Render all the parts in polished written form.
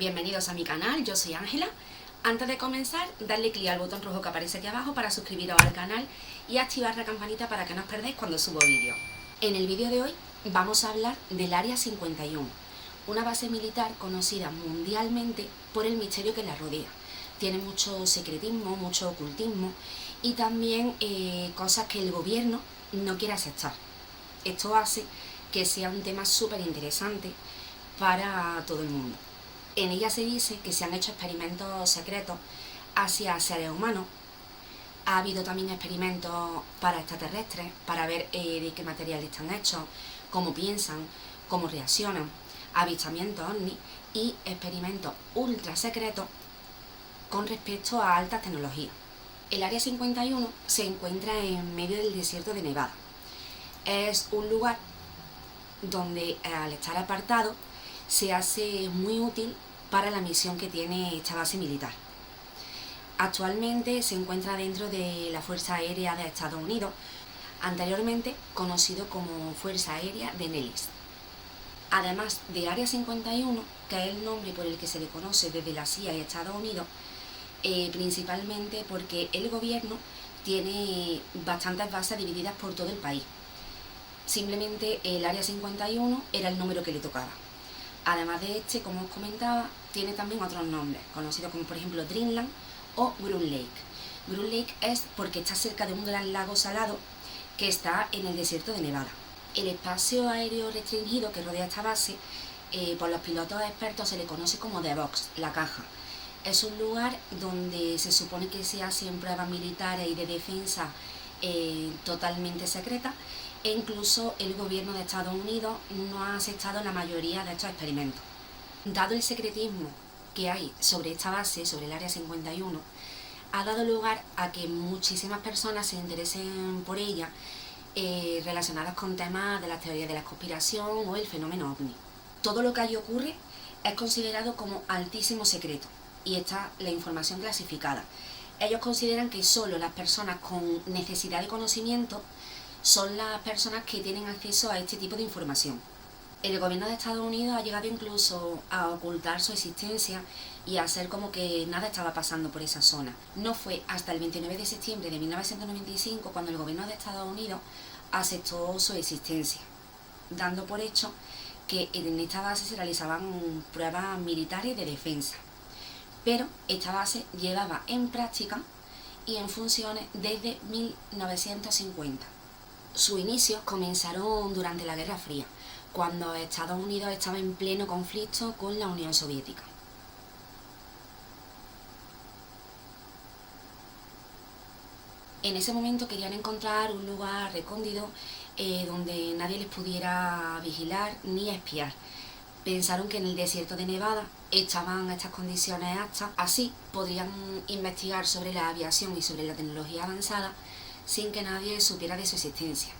Bienvenidos a mi canal, yo soy Ángela. Antes de comenzar, darle clic al botón rojo que aparece aquí abajo para suscribiros al canal y activar la campanita para que no os perdáis cuando subo vídeos. En el vídeo de hoy vamos a hablar del Área 51, una base militar conocida mundialmente por el misterio que la rodea. Tiene mucho secretismo, mucho ocultismo y también cosas que el gobierno no quiere aceptar. Esto hace que sea un tema súper interesante para todo el mundo. En ella se dice que se han hecho experimentos secretos hacia seres humanos. Ha habido también experimentos para extraterrestres, para ver de qué material están hechos, cómo piensan, cómo reaccionan, avistamientos ovni y experimentos ultra secretos con respecto a altas tecnologías. El Área 51 se encuentra en medio del desierto de Nevada. Es un lugar donde al estar apartado se hace muy útil para la misión que tiene esta base militar. Actualmente se encuentra dentro de la Fuerza Aérea de Estados Unidos, anteriormente conocido como Fuerza Aérea de Nellis. Además de Área 51, que es el nombre por el que se le conoce desde la CIA y Estados Unidos, principalmente porque el gobierno tiene bastantes bases divididas por todo el país. Simplemente el Área 51 era el número que le tocaba. Además de este, como os comentaba, tiene también otros nombres, conocidos como por ejemplo Dreamland o Groom Lake. Groom Lake es porque está cerca de un gran lago salado que está en el desierto de Nevada. El espacio aéreo restringido que rodea esta base, por los pilotos expertos se le conoce como The Box, la caja. Es un lugar donde se supone que se hacen pruebas militares y de defensa totalmente secretas, e incluso el gobierno de Estados Unidos no ha aceptado la mayoría de estos experimentos. Dado el secretismo que hay sobre esta base, sobre el Área 51, ha dado lugar a que muchísimas personas se interesen por ella relacionadas con temas de las teorías de la conspiración o el fenómeno ovni. Todo lo que allí ocurre es considerado como altísimo secreto y está la información clasificada. Ellos consideran que solo las personas con necesidad de conocimiento son las personas que tienen acceso a este tipo de información. El gobierno de Estados Unidos ha llegado incluso a ocultar su existencia y a hacer como que nada estaba pasando por esa zona. No fue hasta el 29 de septiembre de 1995 cuando el gobierno de Estados Unidos aceptó su existencia, dando por hecho que en esta base se realizaban pruebas militares de defensa. Pero esta base llevaba en práctica y en funciones desde 1950. Sus inicios comenzaron durante la Guerra Fría, cuando Estados Unidos estaba en pleno conflicto con la Unión Soviética. En ese momento querían encontrar un lugar recóndito donde nadie les pudiera vigilar ni espiar. Pensaron que en el desierto de Nevada estaban estas condiciones aptas, así podrían investigar sobre la aviación y sobre la tecnología avanzada sin que nadie supiera de su existencia.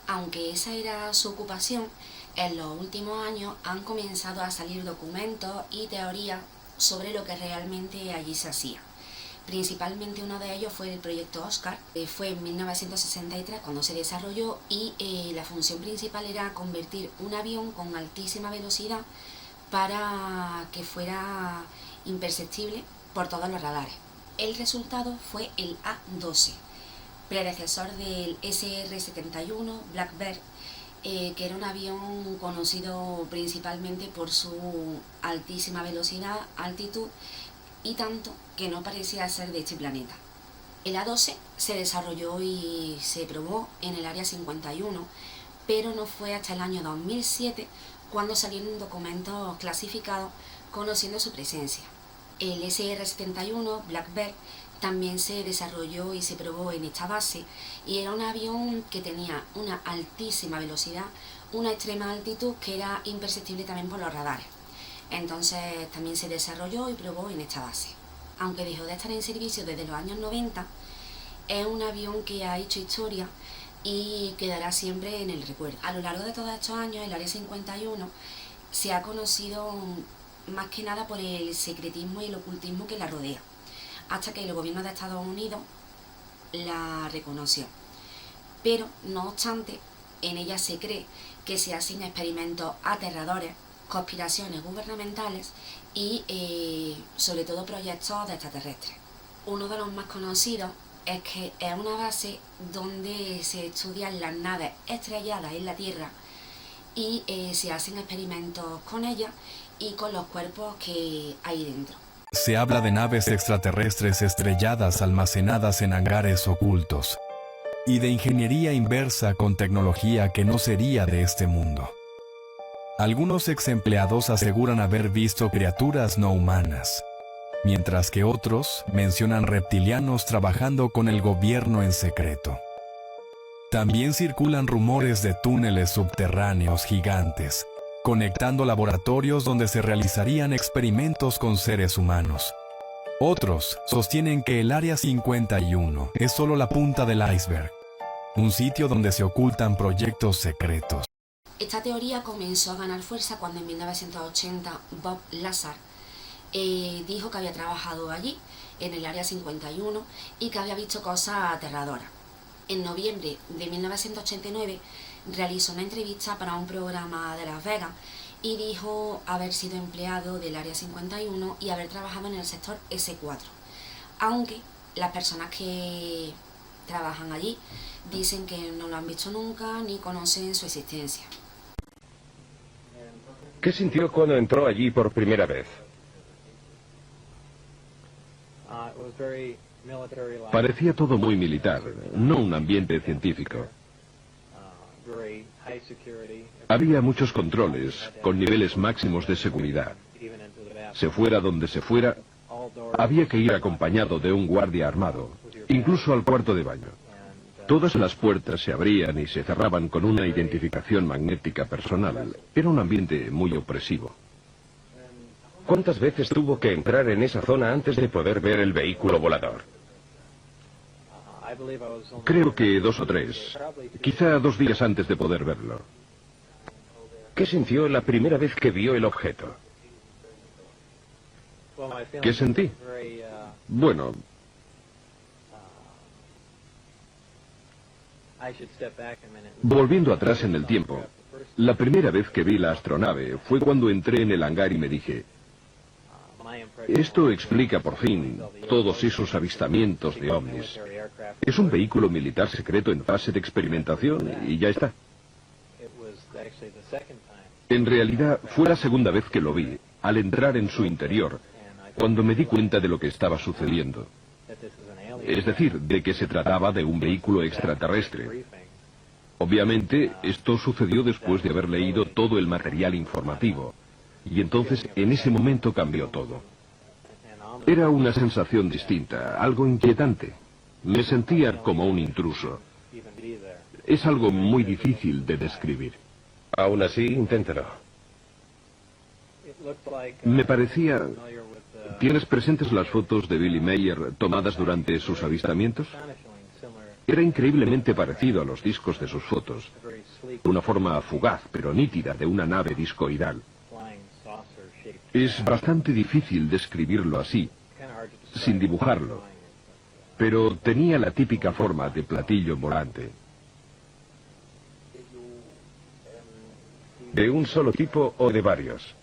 Aunque esa era su ocupación, en los últimos años han comenzado a salir documentos y teorías sobre lo que realmente allí se hacía. Principalmente uno de ellos fue el proyecto Oscar, fue en 1963 cuando se desarrolló y la función principal era convertir un avión con altísima velocidad para que fuera imperceptible por todos los radares. El resultado fue el A-12, predecesor del SR-71 Blackbird, que era un avión conocido principalmente por su altísima velocidad, altitud y tanto que no parecía ser de este planeta. El A-12 se desarrolló y se probó en el Área 51, pero no fue hasta el año 2007 cuando salieron documentos clasificados conociendo su presencia. El SR-71 Blackbird también se desarrolló y se probó en esta base y era un avión que tenía una altísima velocidad, una extrema altitud que era imperceptible también por los radares. Entonces también se desarrolló y probó en esta base. Aunque dejó de estar en servicio desde los años 90, es un avión que ha hecho historia y quedará siempre en el recuerdo. A lo largo de todos estos años, el Área 51 se ha conocido más que nada por el secretismo y el ocultismo que la rodea, hasta que el gobierno de Estados Unidos la reconoció. Pero, no obstante, en ella se cree que se hacen experimentos aterradores conspiraciones gubernamentales y sobre todo proyectos de extraterrestres. Uno de los más conocidos es que es una base donde se estudian las naves estrelladas en la Tierra y se hacen experimentos con ellas y con los cuerpos que hay dentro. Se habla de naves extraterrestres estrelladas almacenadas en hangares ocultos y de ingeniería inversa con tecnología que no sería de este mundo. Algunos ex empleados aseguran haber visto criaturas no humanas, mientras que otros mencionan reptilianos trabajando con el gobierno en secreto. También circulan rumores de túneles subterráneos gigantes, conectando laboratorios donde se realizarían experimentos con seres humanos. Otros sostienen que el Área 51 es solo la punta del iceberg, un sitio donde se ocultan proyectos secretos. Esta teoría comenzó a ganar fuerza cuando en 1980 Bob Lazar dijo que había trabajado allí, en el Área 51, y que había visto cosas aterradoras. En noviembre de 1989 realizó una entrevista para un programa de Las Vegas y dijo haber sido empleado del Área 51 y haber trabajado en el sector S4, aunque las personas que trabajan allí dicen que no lo han visto nunca ni conocen su existencia. ¿Qué sintió cuando entró allí por primera vez? Parecía todo muy militar, no un ambiente científico. Había muchos controles, con niveles máximos de seguridad. Se fuera donde se fuera, había que ir acompañado de un guardia armado, incluso al cuarto de baño. Todas las puertas se abrían y se cerraban con una identificación magnética personal. Era un ambiente muy opresivo. ¿Cuántas veces tuvo que entrar en esa zona antes de poder ver el vehículo volador? Creo que 2 o 3, quizá 2 días antes de poder verlo. ¿Qué sintió la primera vez que vio el objeto? ¿Qué sentí? Bueno, volviendo atrás en el tiempo, la primera vez que vi la astronave fue cuando entré en el hangar y me dije, esto explica por fin todos esos avistamientos de ovnis. Es un vehículo militar secreto en fase de experimentación y ya está. En realidad, fue la segunda vez que lo vi, al entrar en su interior, cuando me di cuenta de lo que estaba sucediendo. Es decir, de que se trataba de un vehículo extraterrestre. Obviamente, esto sucedió después de haber leído todo el material informativo. Y entonces, en ese momento cambió todo. Era una sensación distinta, algo inquietante. Me sentía como un intruso. Es algo muy difícil de describir. Aún así, inténtelo. Me parecía... ¿Tienes presentes las fotos de Billy Mayer tomadas durante sus avistamientos? Era increíblemente parecido a los discos de sus fotos. Una forma fugaz, pero nítida, de una nave discoidal. Es bastante difícil describirlo así, sin dibujarlo, pero tenía la típica forma de platillo volante. ¿De un solo tipo o de varios?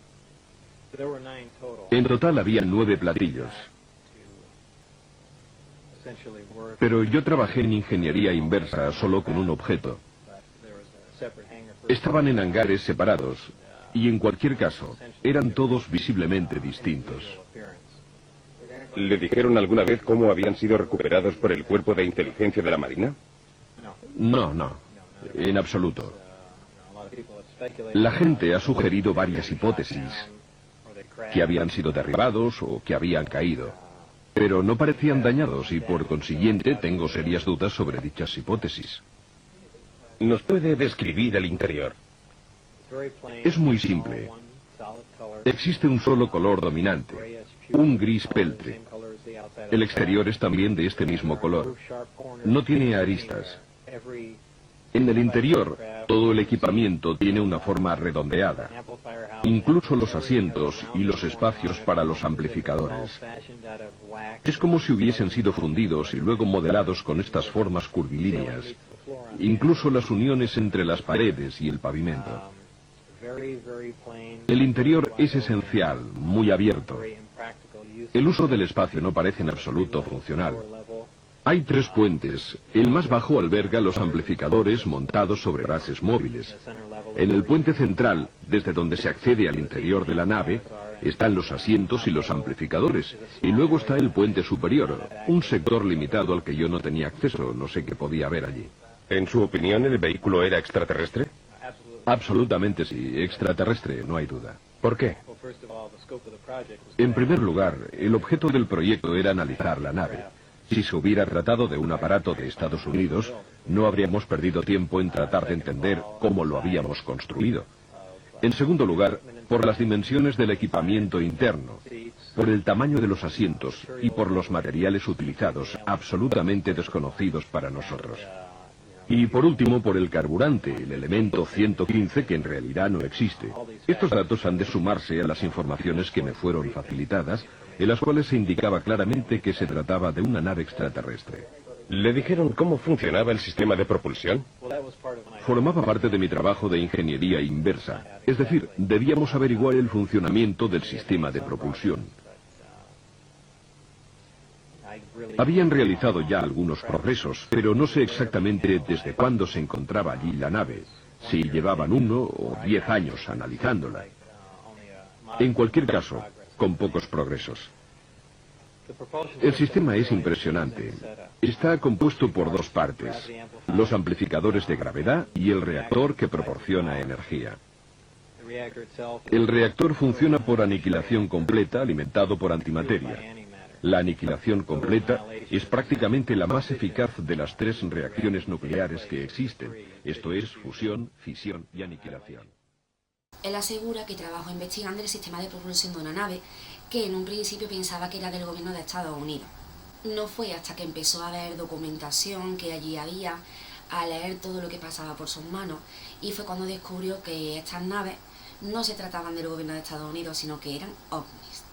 En total había 9 platillos. Pero yo trabajé en ingeniería inversa solo con un objeto. Estaban en hangares separados, y en cualquier caso, eran todos visiblemente distintos. ¿Le dijeron alguna vez cómo habían sido recuperados por el Cuerpo de Inteligencia de la Marina? No, en absoluto. La gente ha sugerido varias hipótesis, que habían sido derribados o que habían caído, pero no parecían dañados y por consiguiente tengo serias dudas sobre dichas hipótesis. ¿Nos puede describir el interior? Es muy simple. Existe un solo color dominante, un gris peltre. El exterior es también de este mismo color. No tiene aristas. En el interior, todo el equipamiento tiene una forma redondeada, incluso los asientos y los espacios para los amplificadores. Es como si hubiesen sido fundidos y luego modelados con estas formas curvilíneas, incluso las uniones entre las paredes y el pavimento. El interior es esencial, muy abierto. El uso del espacio no parece en absoluto funcional. Hay 3 puentes. El más bajo alberga los amplificadores montados sobre bases móviles. En el puente central, desde donde se accede al interior de la nave, están los asientos y los amplificadores. Y luego está el puente superior, un sector limitado al que yo no tenía acceso, no sé qué podía haber allí. En su opinión, ¿el vehículo era extraterrestre? Absolutamente sí, extraterrestre, no hay duda. ¿Por qué? En primer lugar, el objeto del proyecto era analizar la nave. Si se hubiera tratado de un aparato de Estados Unidos, no habríamos perdido tiempo en tratar de entender cómo lo habíamos construido. En segundo lugar, por las dimensiones del equipamiento interno, por el tamaño de los asientos y por los materiales utilizados, absolutamente desconocidos para nosotros. Y por último, por el carburante, el elemento 115, que en realidad no existe. Estos datos han de sumarse a las informaciones que me fueron facilitadas, en las cuales se indicaba claramente que se trataba de una nave extraterrestre. ¿Le dijeron cómo funcionaba el sistema de propulsión? Formaba parte de mi trabajo de ingeniería inversa, es decir, debíamos averiguar el funcionamiento del sistema de propulsión. Habían realizado ya algunos progresos, pero no sé exactamente desde cuándo se encontraba allí la nave, si llevaban 1 o 10 años analizándola. En cualquier caso, con pocos progresos. El sistema es impresionante. Está compuesto por 2 partes, los amplificadores de gravedad y el reactor que proporciona energía. El reactor funciona por aniquilación completa, alimentado por antimateria. La aniquilación completa es prácticamente la más eficaz de las 3 reacciones nucleares que existen, esto es, fusión, fisión y aniquilación. Él asegura que trabajó investigando el sistema de propulsión de una nave que en un principio pensaba que era del gobierno de Estados Unidos. No fue hasta que empezó a ver documentación que allí había, a leer todo lo que pasaba por sus manos, y fue cuando descubrió que estas naves no se trataban del gobierno de Estados Unidos, sino que eran ovnis.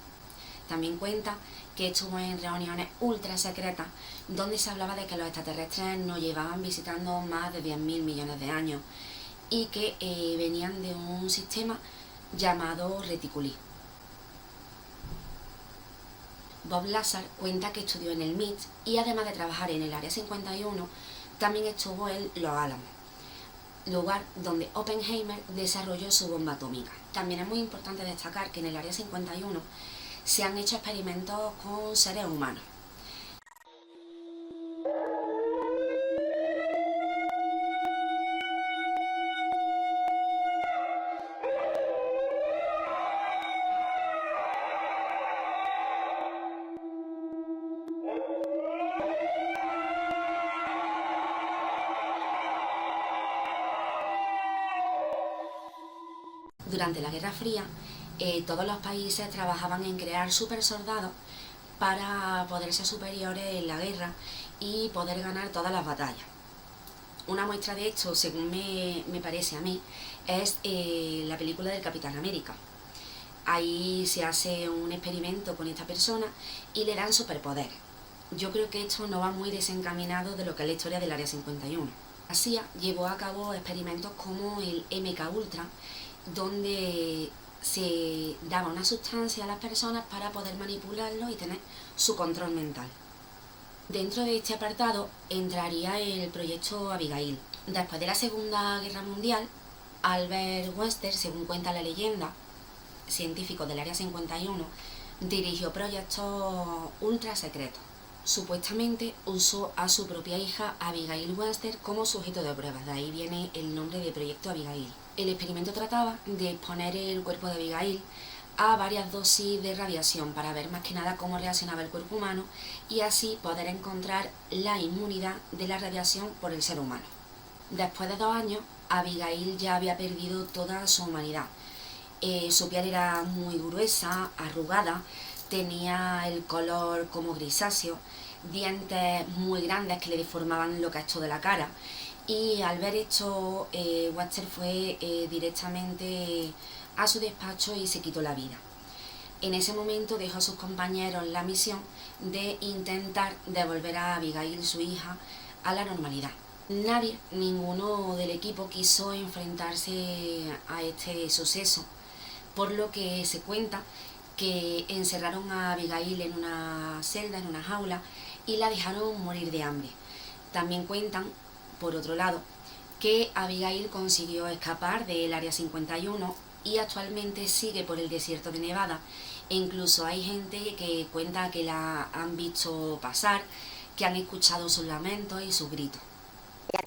También cuenta que estuvo en reuniones ultra secretas donde se hablaba de que los extraterrestres nos llevaban visitando más de 10.000 millones de años y que venían de un sistema llamado Reticuli. Bob Lazar cuenta que estudió en el MIT y además de trabajar en el Área 51, también estuvo en Los Álamos, lugar donde Oppenheimer desarrolló su bomba atómica. También es muy importante destacar que en el Área 51 se han hecho experimentos con seres humanos. Durante la Guerra Fría, todos los países trabajaban en crear supersoldados para poder ser superiores en la guerra y poder ganar todas las batallas. Una muestra de esto, según me parece a mí, es la película del Capitán América. Ahí se hace un experimento con esta persona y le dan superpoderes. Yo creo que esto no va muy desencaminado de lo que es la historia del Área 51. La CIA llevó a cabo experimentos como el MK Ultra, donde se daba una sustancia a las personas para poder manipularlos y tener su control mental. Dentro de este apartado entraría el proyecto Abigail. Después de la Segunda Guerra Mundial, Albert Wester, según cuenta la leyenda, científico del Área 51, dirigió proyectos ultra secretos. Supuestamente usó a su propia hija Abigail Wester como sujeto de pruebas, de ahí viene el nombre de proyecto Abigail. El experimento trataba de exponer el cuerpo de Abigail a varias dosis de radiación para ver más que nada cómo reaccionaba el cuerpo humano y así poder encontrar la inmunidad de la radiación por el ser humano. Después de 2 años, Abigail ya había perdido toda su humanidad. Su piel era muy gruesa, arrugada, tenía el color como grisáceo, dientes muy grandes que le deformaban lo cacho de la cara. Y al ver esto, Wester fue directamente a su despacho y se quitó la vida. En ese momento dejó a sus compañeros la misión de intentar devolver a Abigail, su hija, a la normalidad. Nadie, ninguno del equipo quiso enfrentarse a este suceso, por lo que se cuenta que encerraron a Abigail en una celda, en una jaula, y la dejaron morir de hambre. También cuentan, por otro lado, que Abigail consiguió escapar del Área 51 y actualmente sigue por el desierto de Nevada, e incluso hay gente que cuenta que la han visto pasar, que han escuchado sus lamentos y sus gritos.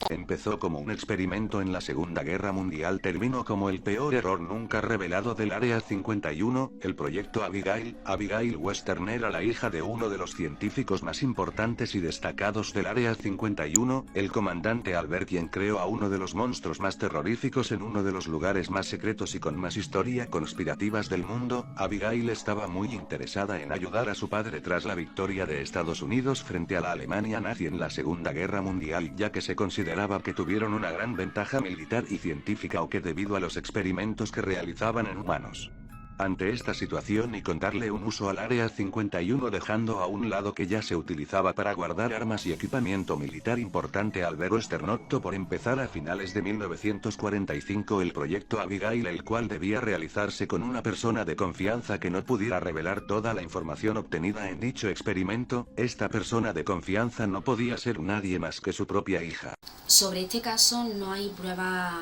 Empezó como un experimento en la Segunda Guerra Mundial, terminó como el peor error nunca revelado del Área 51, el proyecto Abigail. Abigail Western era la hija de uno de los científicos más importantes y destacados del Área 51, el comandante Albert, quien creó a uno de los monstruos más terroríficos en uno de los lugares más secretos y con más historia conspirativas del mundo. Abigail estaba muy interesada en ayudar a su padre tras la victoria de Estados Unidos frente a la Alemania nazi en la Segunda Guerra Mundial, ya que se consideraba que tuvieron una gran ventaja militar y científica, o que debido a los experimentos que realizaban en humanos. Ante esta situación y con darle un uso al Área 51, dejando a un lado que ya se utilizaba para guardar armas y equipamiento militar importante, Albert Western optó por empezar a finales de 1945 el proyecto Abigail, el cual debía realizarse con una persona de confianza que no pudiera revelar toda la información obtenida en dicho experimento. Esta persona de confianza no podía ser nadie más que su propia hija. Sobre este caso no hay pruebas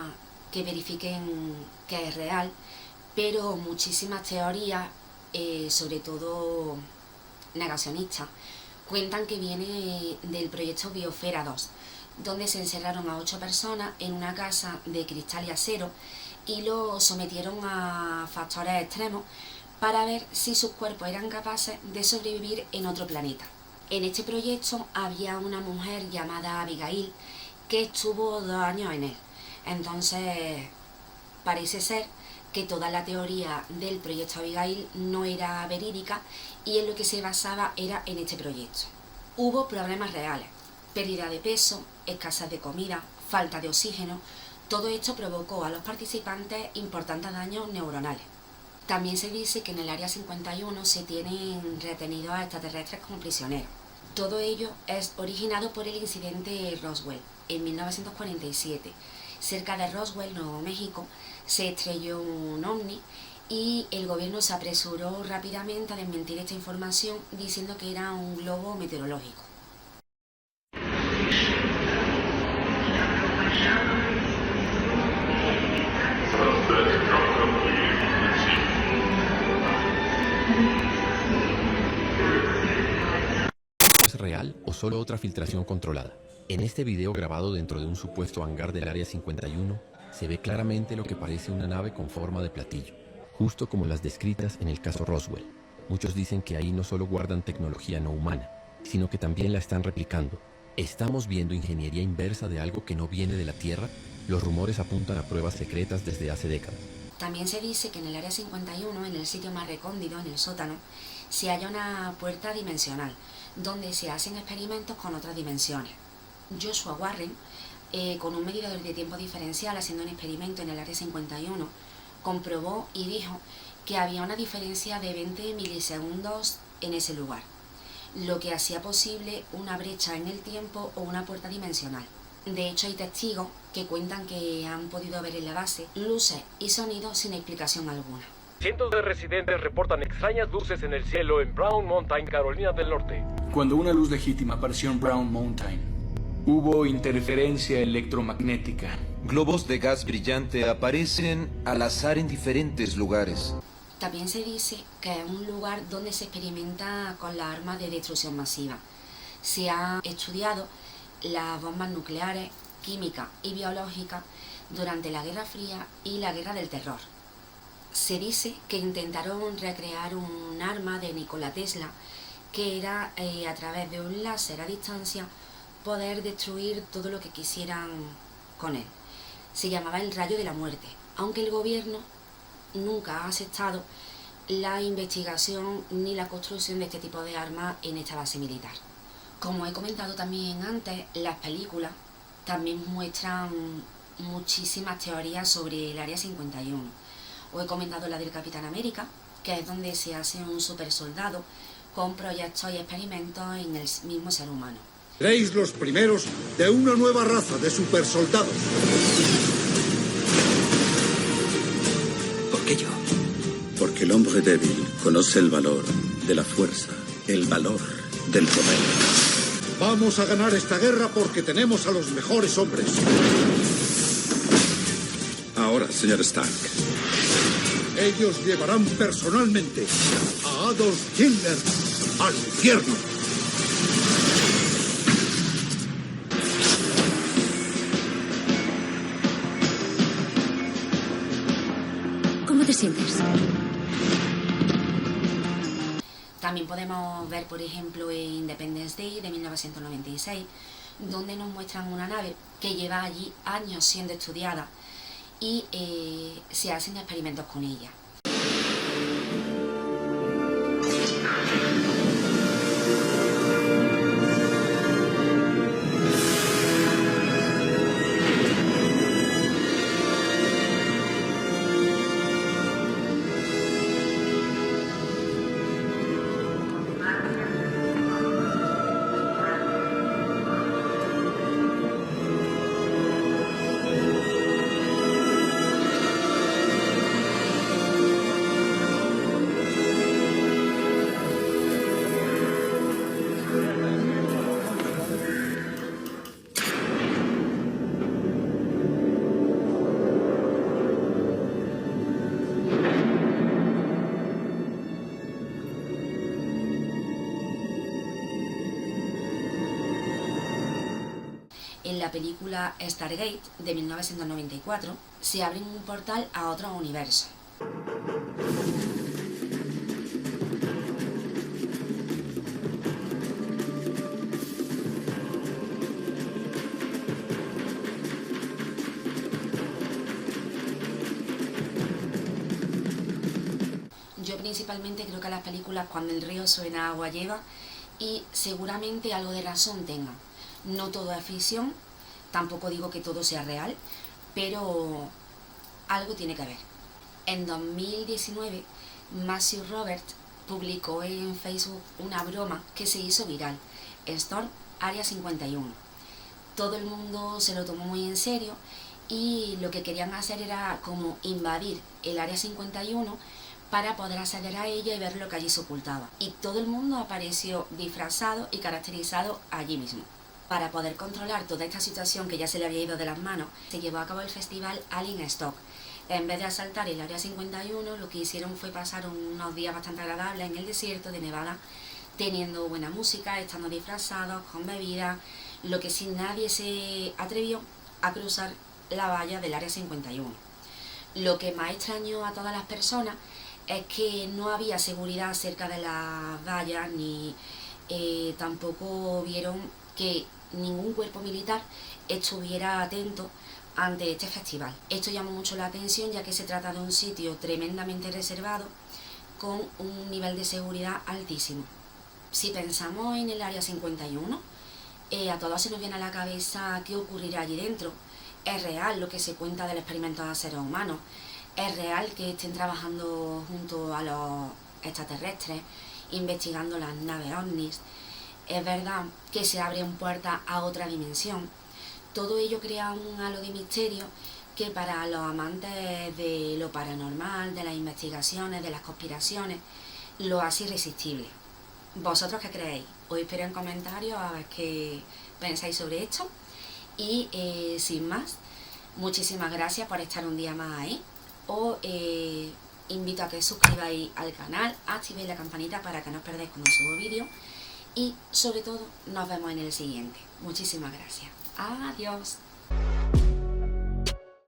que verifiquen que es real, pero muchísimas teorías, sobre todo negacionistas, cuentan que viene del proyecto Biosfera 2, donde se encerraron a 8 personas en una casa de cristal y acero y los sometieron a factores extremos para ver si sus cuerpos eran capaces de sobrevivir en otro planeta. En este proyecto había una mujer llamada Abigail que estuvo 2 años en él. Entonces, parece ser que toda la teoría del proyecto Abigail no era verídica y en lo que se basaba era en este proyecto. Hubo problemas reales: pérdida de peso, escasez de comida, falta de oxígeno. Todo esto provocó a los participantes importantes daños neuronales. También se dice que en el Área 51 se tienen retenidos a extraterrestres como prisioneros. Todo ello es originado por el incidente Roswell en 1947. Cerca de Roswell, Nuevo México, se estrelló un ovni y el gobierno se apresuró rápidamente a desmentir esta información diciendo que era un globo meteorológico. ¿Es real o solo otra filtración controlada? En este video grabado dentro de un supuesto hangar del Área 51, se ve claramente lo que parece una nave con forma de platillo, justo como las descritas en el caso Roswell. Muchos dicen que ahí no solo guardan tecnología no humana, sino que también la están replicando. ¿Estamos viendo ingeniería inversa de algo que no viene de la Tierra? Los rumores apuntan a pruebas secretas desde hace décadas. También se dice que en el Área 51, en el sitio más recóndito, en el sótano, se halla una puerta dimensional, donde se hacen experimentos con otras dimensiones. Joshua Warren, con un medidor de tiempo diferencial haciendo un experimento en el Área 51, comprobó y dijo que había una diferencia de 20 milisegundos en ese lugar, lo que hacía posible una brecha en el tiempo o una puerta dimensional. De hecho, hay testigos que cuentan que han podido ver en la base luces y sonidos sin explicación alguna. Cientos de residentes reportan extrañas luces en el cielo en Brown Mountain, Carolina del Norte. Cuando una luz legítima apareció en Brown Mountain, hubo interferencia electromagnética. Globos de gas brillante aparecen al azar en diferentes lugares. También se dice que es un lugar donde se experimenta con las armas de destrucción masiva. Se han estudiado las bombas nucleares, químicas y biológicas durante la Guerra Fría y la Guerra del Terror. Se dice que intentaron recrear un arma de Nikola Tesla, que era a través de un láser a distancia poder destruir todo lo que quisieran con él. Se llamaba el rayo de la muerte, aunque el gobierno nunca ha aceptado la investigación ni la construcción de este tipo de armas en esta base militar. Como he comentado también antes, las películas también muestran muchísimas teorías sobre el Área 51. Os he comentado la del Capitán América, que es donde se hace un super soldado con proyectos y experimentos en el mismo ser humano. Seréis los primeros de una nueva raza de supersoldados. ¿Por qué yo? Porque el hombre débil conoce el valor de la fuerza, el valor del poder. Vamos a ganar esta guerra porque tenemos a los mejores hombres. Ahora, señor Stark. Ellos llevarán personalmente a Adolf Hitler al infierno. ¿Cómo te sientes? También podemos ver, por ejemplo, en Independence Day de 1996, donde nos muestran una nave que lleva allí años siendo estudiada y se hacen experimentos con ella. En la película Stargate de 1994 se abre un portal a otro universo. Yo principalmente creo que a las películas cuando el río suena agua lleva y seguramente algo de razón tenga. No todo es ficción, tampoco digo que todo sea real, pero algo tiene que ver. En 2019, Matthew Roberts publicó en Facebook una broma que se hizo viral, Storm Área 51. Todo el mundo se lo tomó muy en serio y lo que querían hacer era como invadir el Área 51 para poder acceder a ella y ver lo que allí se ocultaba. Y todo el mundo apareció disfrazado y caracterizado allí mismo. Para poder controlar toda esta situación que ya se le había ido de las manos, se llevó a cabo el festival Alien Stock. En vez de asaltar el Área 51, lo que hicieron fue pasar unos días bastante agradables en el desierto de Nevada, teniendo buena música, estando disfrazados, con bebidas, lo que sí nadie se atrevió a cruzar la valla del Área 51. Lo que más extrañó a todas las personas es que no había seguridad cerca de las vallas, ni tampoco vieron que ningún cuerpo militar estuviera atento ante este festival. Esto llamó mucho la atención ya que se trata de un sitio tremendamente reservado con un nivel de seguridad altísimo. Si pensamos en el Área 51, a todos se nos viene a la cabeza qué ocurrirá allí dentro. Es real lo que se cuenta del experimento de seres humanos, es real que estén trabajando junto a los extraterrestres, investigando las naves ovnis. Es verdad que se abren puertas a otra dimensión. Todo ello crea un halo de misterio que para los amantes de lo paranormal, de las investigaciones, de las conspiraciones, lo hace irresistible. ¿Vosotros qué creéis? Os espero en comentarios a ver qué pensáis sobre esto. Y sin más, muchísimas gracias por estar un día más ahí. Os invito a que os suscribáis al canal, activéis la campanita para que no os perdáis cuando subo vídeos. Y sobre todo, nos vemos en el siguiente. Muchísimas gracias. Adiós.